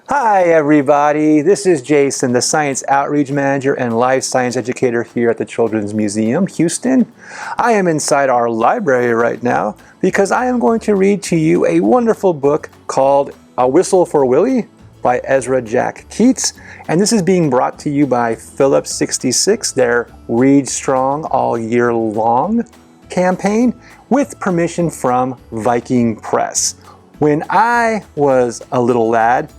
Hi everybody, this is Jason, the Science Outreach Manager and Life Science Educator here at the Children's Museum, Houston. I am inside our library right now because I am going to read to you a wonderful book called A Whistle for Willie by Ezra Jack Keats. And this is being brought to you by Phillips 66, their Read Strong All Year Long campaign, with permission from Viking Press. When I was a little lad,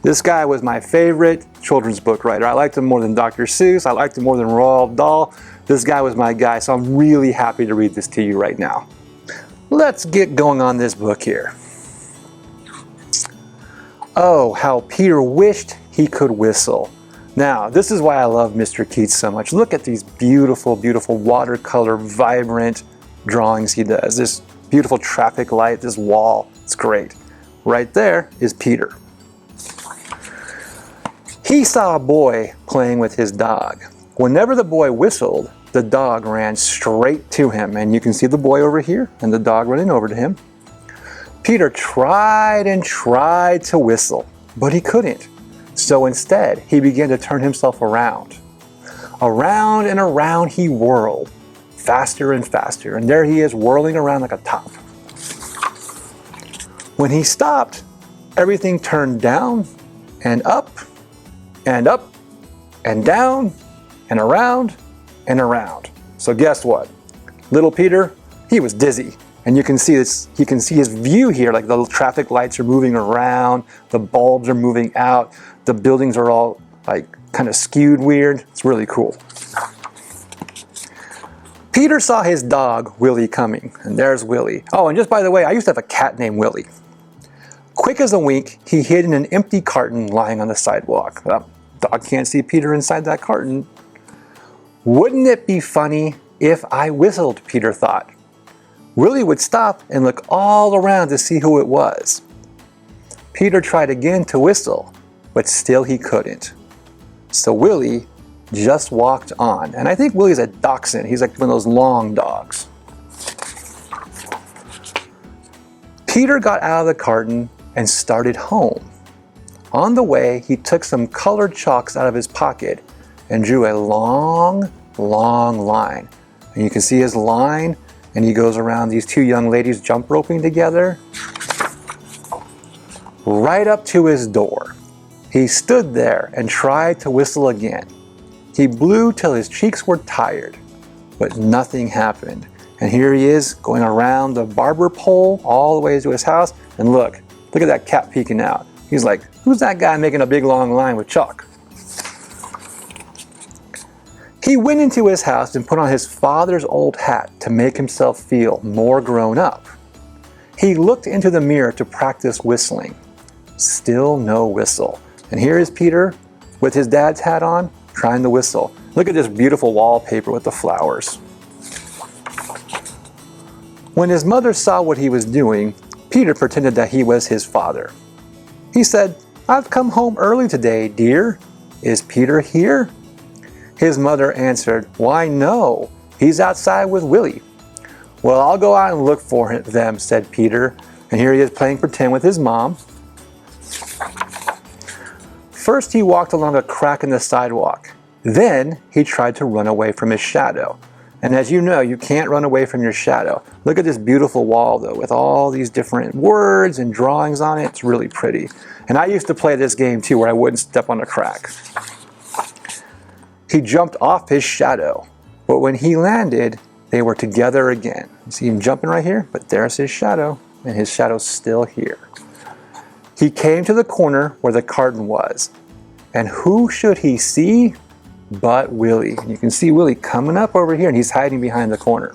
this guy was my favorite children's book writer. I liked him more than Dr. Seuss. I liked him more than Roald Dahl. This guy was my guy, so I'm really happy to read this to you right now. Let's get going on this book here. Oh, how Peter wished he could whistle. Now, this is why I love Mr. Keats so much. Look at these beautiful, beautiful watercolor, vibrant drawings he does. This beautiful traffic light, this wall, it's great. Right there is Peter. He saw a boy playing with his dog. Whenever the boy whistled, the dog ran straight to him. And you can see the boy over here and the dog running over to him. Peter tried and tried to whistle, but he couldn't. So instead, he began to turn himself around. Around and around he whirled, faster and faster. And there he is whirling around like a top. When he stopped, everything turned down and up and up and down and around and around. So guess what? Little Peter, he was dizzy. And you can see this, you can see his view here, like the traffic lights are moving around, the bulbs are moving out, the buildings are all like kind of skewed weird. It's really cool. Peter saw his dog, Willie, coming, and there's Willie. Oh, and just by the way, I used to have a cat named Willie. Quick as a wink, he hid in an empty carton lying on the sidewalk. Well, dog can't see Peter inside that carton. Wouldn't it be funny if I whistled, Peter thought. Willie would stop and look all around to see who it was. Peter tried again to whistle, but still he couldn't. So Willie just walked on. And I think Willie's a dachshund. He's like one of those long dogs. Peter got out of the carton and started home. On the way, he took some colored chalks out of his pocket and drew a long, long line. And you can see his line, and he goes around these two young ladies jump roping together, right up to his door. He stood there and tried to whistle again. He blew till his cheeks were tired, but nothing happened. And here he is going around the barber pole all the way to his house, and look at that cat peeking out. He's like, who's that guy making a big long line with chalk? He went into his house and put on his father's old hat to make himself feel more grown up. He looked into the mirror to practice whistling. Still no whistle. And here is Peter with his dad's hat on, trying to whistle. Look at this beautiful wallpaper with the flowers. When his mother saw what he was doing, Peter pretended that he was his father. He said, "I've come home early today, dear. Is Peter here?" His mother answered, "Why, no, he's outside with Willie." "Well, I'll go out and look for them," said Peter. And here he is playing pretend with his mom. First, he walked along a crack in the sidewalk. Then, he tried to run away from his shadow. And as you know, you can't run away from your shadow. Look at this beautiful wall, though, with all these different words and drawings on it. It's really pretty. And I used to play this game, too, where I wouldn't step on a crack. He jumped off his shadow, but when he landed, they were together again. You see him jumping right here, but there's his shadow, and his shadow's still here. He came to the corner where the carton was, and who should he see but Willie? And you can see Willie coming up over here, and he's hiding behind the corner.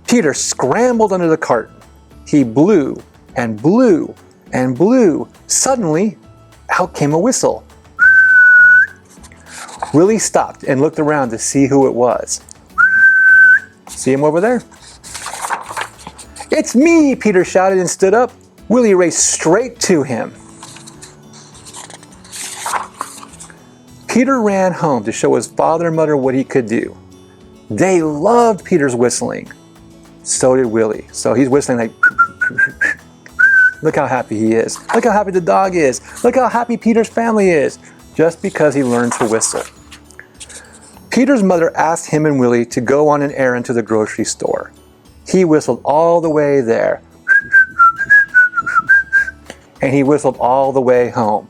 Peter scrambled under the carton. He blew and blew and blew. Suddenly, out came a whistle. Willie stopped and looked around to see who it was. See him over there? "It's me!" Peter shouted and stood up. Willie raced straight to him. Peter ran home to show his father and mother what he could do. They loved Peter's whistling. So did Willie. So he's whistling like Look how happy he is. Look how happy the dog is. Look how happy Peter's family is, just because he learned to whistle. Peter's mother asked him and Willie to go on an errand to the grocery store. He whistled all the way there, and he whistled all the way home.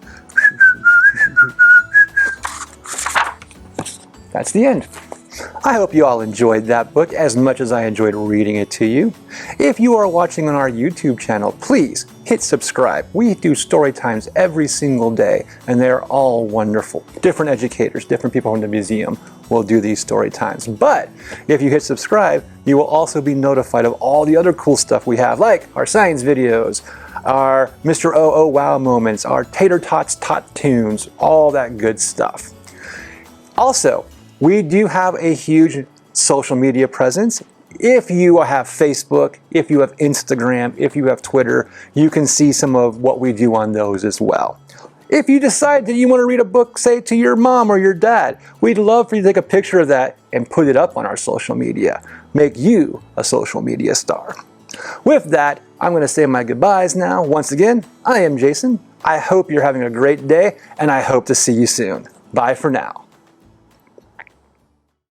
That's the end. I hope you all enjoyed that book as much as I enjoyed reading it to you. If you are watching on our YouTube channel, please hit subscribe. We do story times every single day, and they're all wonderful. Different educators, different people from the museum will do these story times. But if you hit subscribe, you will also be notified of all the other cool stuff we have, like our science videos, our Mr. Oh Wow moments, our Tater Tots Tot Tunes, all that good stuff. Also, we do have a huge social media presence. If you have Facebook, if you have Instagram, if you have Twitter, you can see some of what we do on those as well. If you decide that you want to read a book, say to your mom or your dad, we'd love for you to take a picture of that and put it up on our social media. Make you a social media star. With that, I'm going to say my goodbyes now. Once again, I am Jason. I hope you're having a great day, and I hope to see you soon. Bye for now.